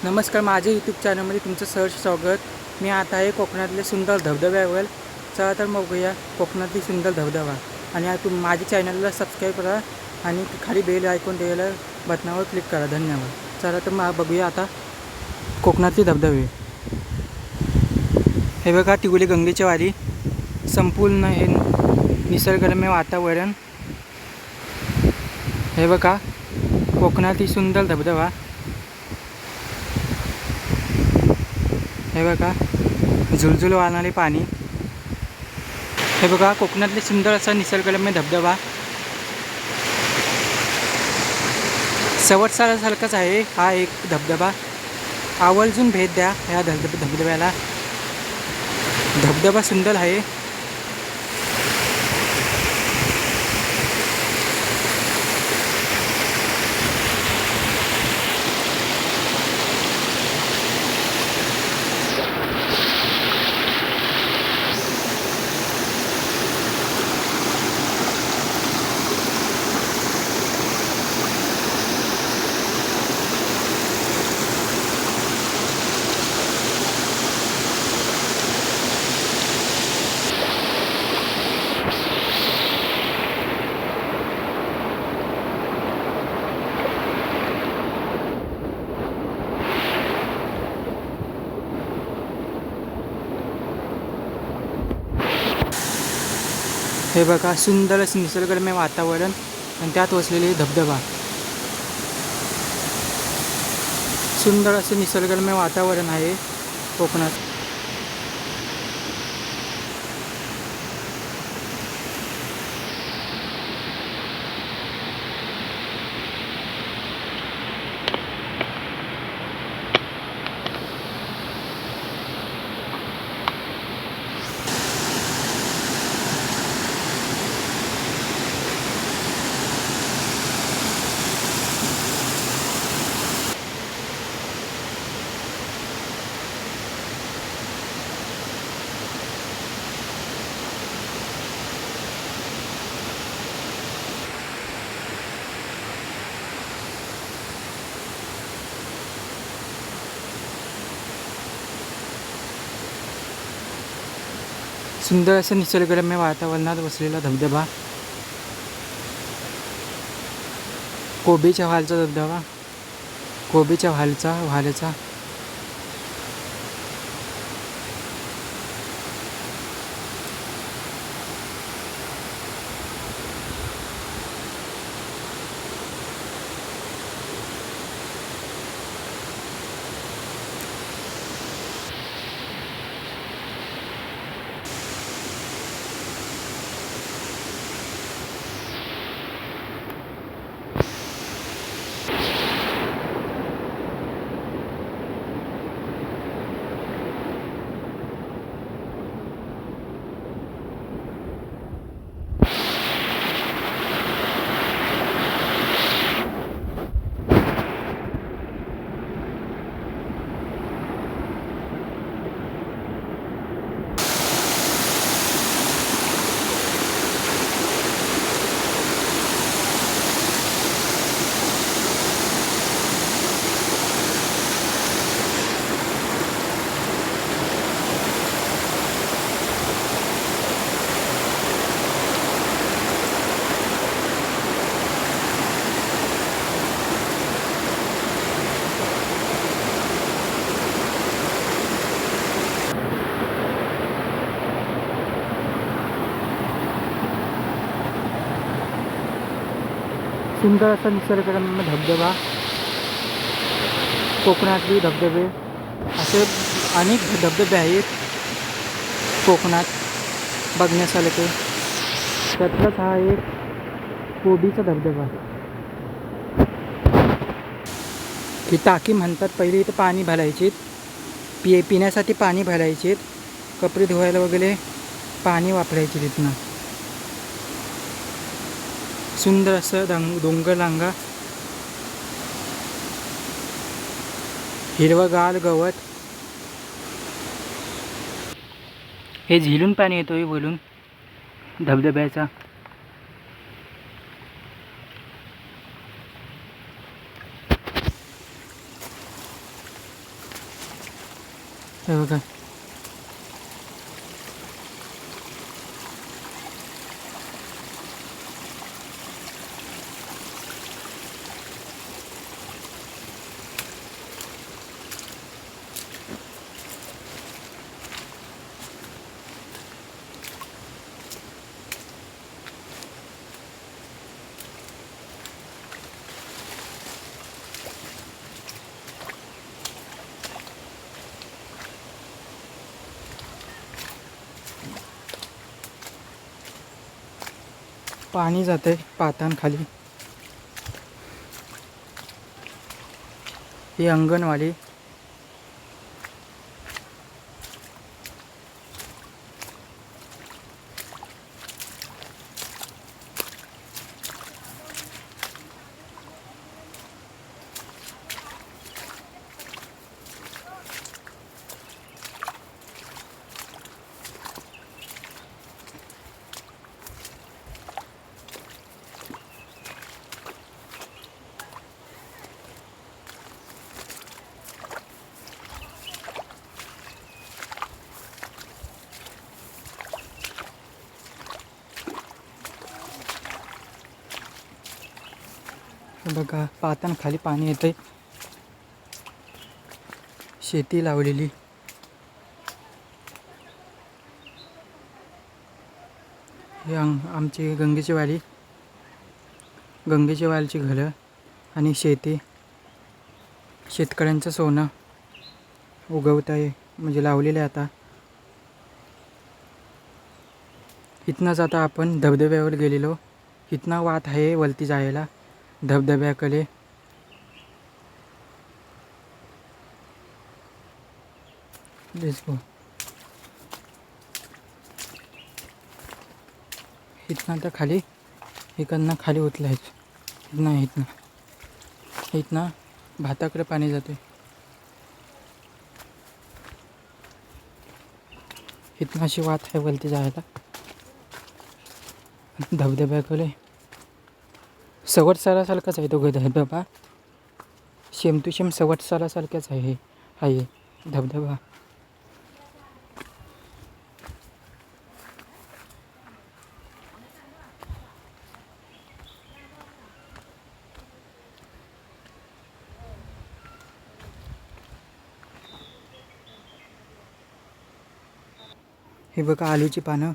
नमस्कार, माझ्या यूट्यूब चॅनलमध्ये तुमचं सहर्ष स्वागत. मी आता आहे कोकणातले सुंदर धबधब्यावर. चला तर बघूया कोकणातली सुंदर धबधबा. आणि माझ्या चॅनलला सबस्क्राईब करा आणि खाली बेल आयकॉन द्यायला बटनावर क्लिक करा. धन्यवाद. चला तर बघूया आता कोकणातले धबधबे. हे बघा, तिवली गंगेच्या वारी. संपूर्ण हे निसर्गरम्य वातावरण. हे बघा कोकणातली सुंदर धबधबा. हे बघा झुळझुळ वाहणारे पाणी. हे बघा कोकणातले सुंदर असा निसर्गरम्य धबधबा. सवटसारासारखाच आहे हा एक धबधबा. आवर्जून भेट द्या ह्या धबधब्याला. धबधबा सुंदर आहे. हे बघा सुंदर असं निसर्गरम्य वातावरण आणि त्यात वसलेले धबधबा. सुंदर असे निसर्गरम्य वातावरण आहे कोकणात. सुंदर असं निसर्गरम्य वातावरणात वसलेला धबधबा. कोबीच्या व्हालचा धबधबा. कोबीच्या व्हाल्याचा सुंदर असा निसर्गरम्य धबधबा. कोकणातली धबधबे असे अनेक धबधबे आहेत कोकणात बघण्यासारखे. त्यातलाच हा एक कोबीचा धबधबा. ही टाकी म्हणतात. पहिले इथं पाणी भरायचे, पिण्यासाठी पाणी भरायचे, कपडे धुवायला वगैरे पाणी वापरायचे तिथनं. सुंदर असं डोंगर रांगा, हिरवंगार गवत. हे झिलून पाणी येतोय वरून धबधब्याचा. हे बघा पाणी जाते पातांखाली. ही अंगणवाडी. बघा पातांखाली पाणी येते. शेती लावलेली. हे आमची गंगेची वाडी. गंगेची वाडीची घरं आणि शेती. शेतकऱ्यांचं सोनं उगवत आहे म्हणजे लावलेलं आहे आता. इथनंच आता आपण धबधब्यावर गेलेलो. इथनं वाट आहे वरती जायला धबधब्याकडे. Let's go. इथनं आता खाली इकडनं खाली उतरायचं. इथनं भाताकडे पाणी जाते. इथनं अशी वाट आहे वरती जायला धबधब्याकडे. सवट सारासारखाच आहे तो धबधबा. शेम टू शेम सवट सारासारखाच आहे धबधबा. हे बघा आलूची पानं.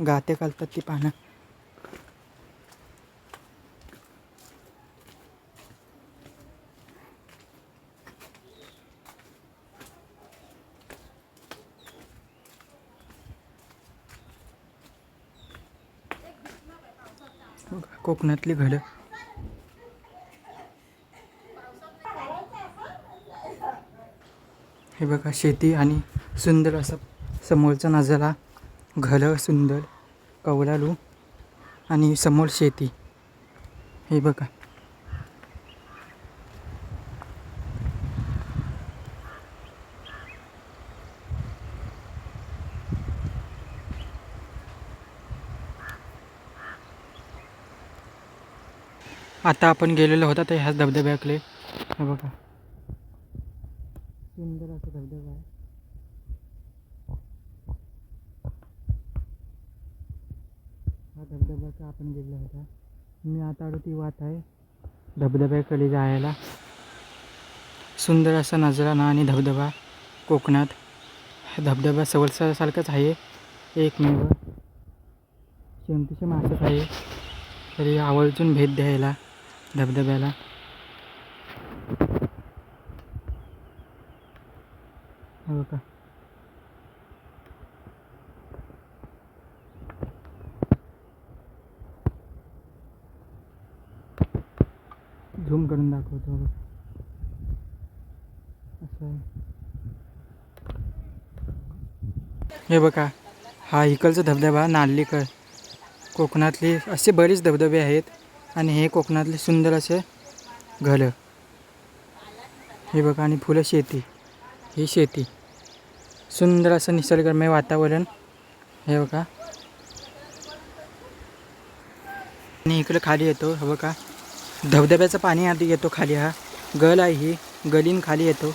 गाते घालतात ती पानं. कोकणातली घरं. हे बघा शेती आणि सुंदर असं समोरचा नजारा. घरं सुंदर कौलालू आणि समोर शेती. हे बघा आता आपण गेलेलो होता तर ह्याच धबधब्याकडे. हे बघा सुंदर असं धबधबा आहे. हा धबधब्याचा आपण गेलेला होता. मी आता आलो ती वाट आहे धबधब्याकडे जायला. सुंदर असा नजारा आणि धबधबा कोकणात. धबधबा सवलसारखाच आहे एकमेव. शेमटीचे मासच आहे तरी आवर्जून भेट द्यायला धबधब्याला. हो का झूम करून दाखवतो. असं आहे. हे बघा हा इकडचा धबधबा नार्लीकर. कोकणातले असे बरेच धबधबे आहेत आणि हे कोकणातले सुंदर असे घरं. हे बघा आणि फुलं शेती. ही शेती सुंदर असं निसर्गरम्य वातावरण. हे बघा आणि इकडं खाली येतो. हे बघा धबधब्याचं पाणी आधी येतो खाली. हा गल आहे ही गलीन खाली येतो.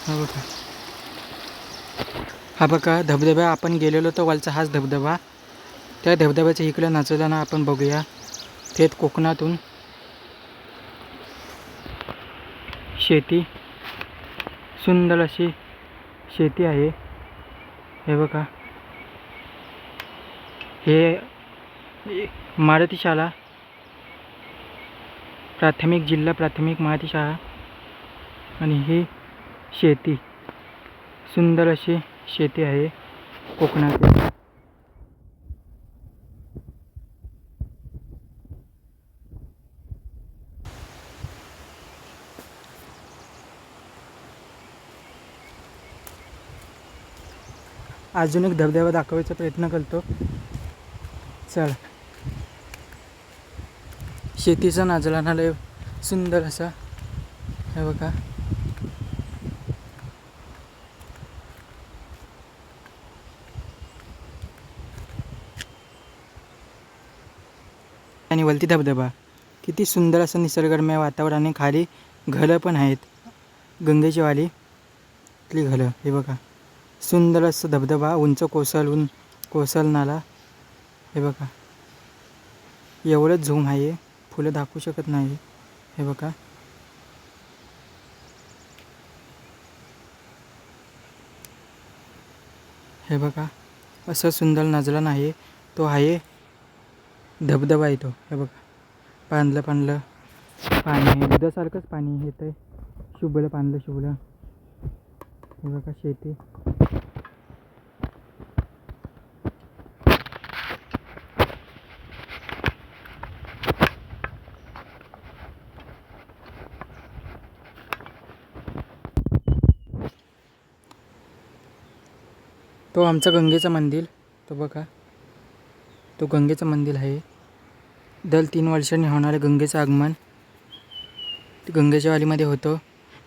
हा बघा, हा बघा धबधबा आपण गेलेलो तो वरचा हाच धबधबा. त्या धबधब्याच्या इकडे नाचताना आपण बघूया थेट कोकणातून शेती, सुंदर अशी शेती आहे. हे बघा, हे मारुती शाळा, प्राथमिक जिल्हा प्राथमिक मारुती शाळा. आणि ही शेती, सुंदर अशी शेती आहे कोकणातील. अजून एक धबधबा दाखवायचा प्रयत्न करतो. चल, शेतीचा नाजराणा लय सुंदर असा. हे बघा, आणि वलती धबधबा. किती सुंदर असं निसर्गरम्य वातावरण. खाली घरं पण आहेत, गंगेची वाली इथली घरं. हे बघा, सुंदर असं धबधबा उंच कोसळणारा. हे बघा, एवढंच झूम आहे, फुलं दाखवू शकत नाही. हे बघा, हे बघा, असं सुंदर नजारा आहे. तो आहे धबधबा आहे तो. हे बघा, पांढरं पांढरं पाणी आहे, दुधासारखंच पाणी येतं आहे, शुभ्र पांढरं शुभ्र. हे बघा शेती. तो आमचा गंगेचं मंदिर. तो बघा, तो गंगेचं मंदिर आहे. दर 3 वर्षांनी होणारे गंगेचं आगमन गंगेच्या वालीमध्ये होतं.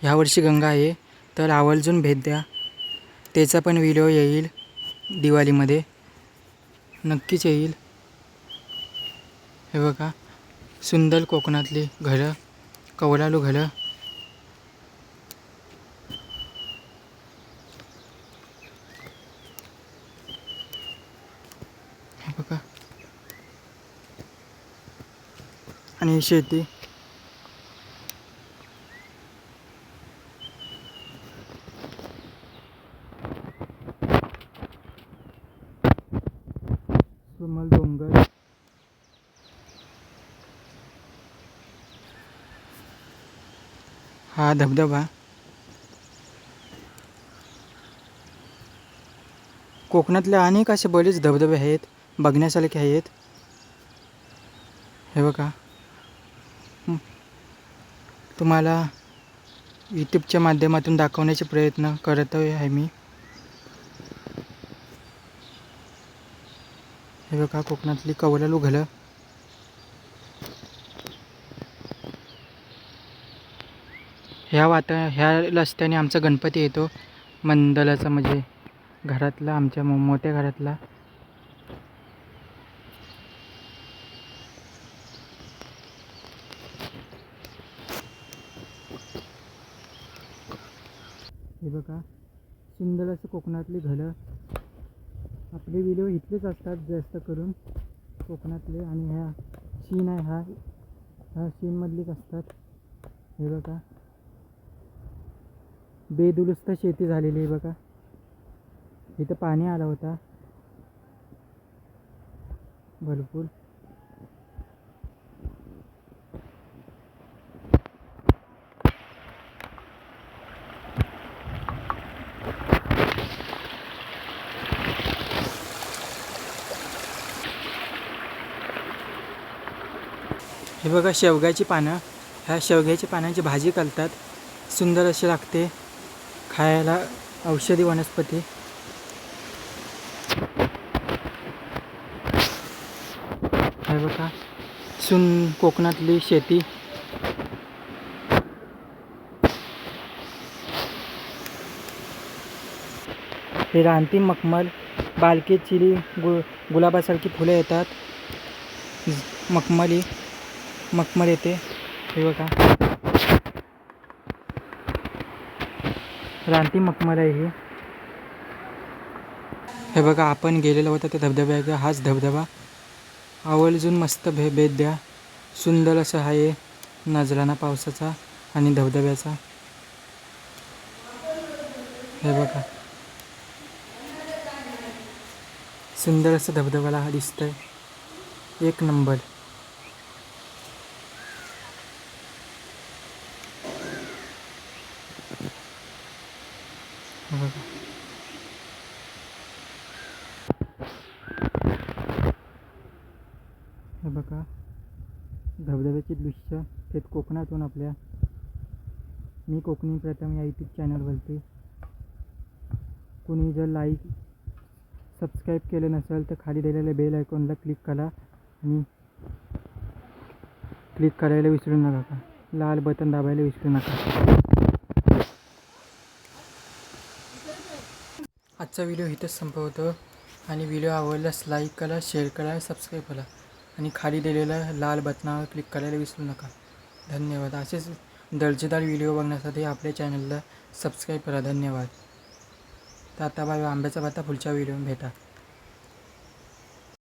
ह्या वर्षी गंगा आहे, तर आवर्जून भेट द्या. त्याचा पण व्हिडिओ येईल दिवाळीमध्ये, नक्कीच येईल. हे बघा, सुंदर कोकणातली घरं, कौलालू घरं. हे बघा, आणि शेती. सुमल डोंगर. हा धबधबा. कोकणातले अनेक असे बरेच धबधबे आहेत, बघण्यासारखे आहेत. हे बघा, तुम्हाला यूट्यूबच्या माध्यमातून दाखवण्याचे प्रयत्न करत आहे मी. हे बघा, कोकणातली कौलालू घरं. ह्या रस्त्याने आमचा गणपती येतो, मंडळाचा, म्हणजे घरातला, आमच्या मोठ्या घरातला. हे बघा, सुंदर असं कोकणातली घरं. आपले व्हिडिओ इथलेच असतात जास्त करून कोकणातले. आणि ह्या सीन आहे, ह्या सीनमधलीच असतात. हे बघा, बेदुरुस्त शेती झालेली आहे बघा. इथं पाणी आला होता भरपूर. हे बघा, शेवग्याची पानं. ह्या शेवग्याची पानांची भाजी करतात, सुंदर अशी लागते खायला, औषधी वनस्पती. हे बघा, कोकणातली शेती. हे रानटी मखमल, बालके चिली, गुलाबासारखी फुलं येतात, मखमल येते. हे बघा, रानटी मखमल आहे हे बघा. आपण गेलेलो होतो त्या धबधब्याचा हाच धबधबा. आवर्जून मस्त भेट द्या. सुंदर असं आहे नजराणा पावसाचा आणि धबधब्याचा. हे बघा, सुंदर असं धबधब्याला हा दिसतंय. एक नंबर. हे बघा, हे बघा धबधब्याचे दृश्य थेट कोकणातून आपल्या. मी कोकणी प्रथम या यूट्यूब चॅनल बोलते. कोणी जर लाईक सबस्क्राईब केलं नसेल तर खाली दिलेल्या बेल आयकॉनला क्लिक करा आणि क्लिक करायला विसरू नका. लाल बटन दाबायला विसरू नका. आजचा व्हिडिओ इथंच संपवतो आणि व्हिडिओ आवडल्यास लाईक करा, शेअर करा, सबस्क्राईब करा आणि खाली दिलेल्या लाल बटनावर क्लिक करायला विसरू नका. धन्यवाद. असेच दर्जेदार व्हिडिओ बघण्यासाठी आपल्या चॅनलला सबस्क्राईब करा. धन्यवाद. तर आता बाय. आंब्याचा भाता पुढच्या व्हिडिओ भेटा.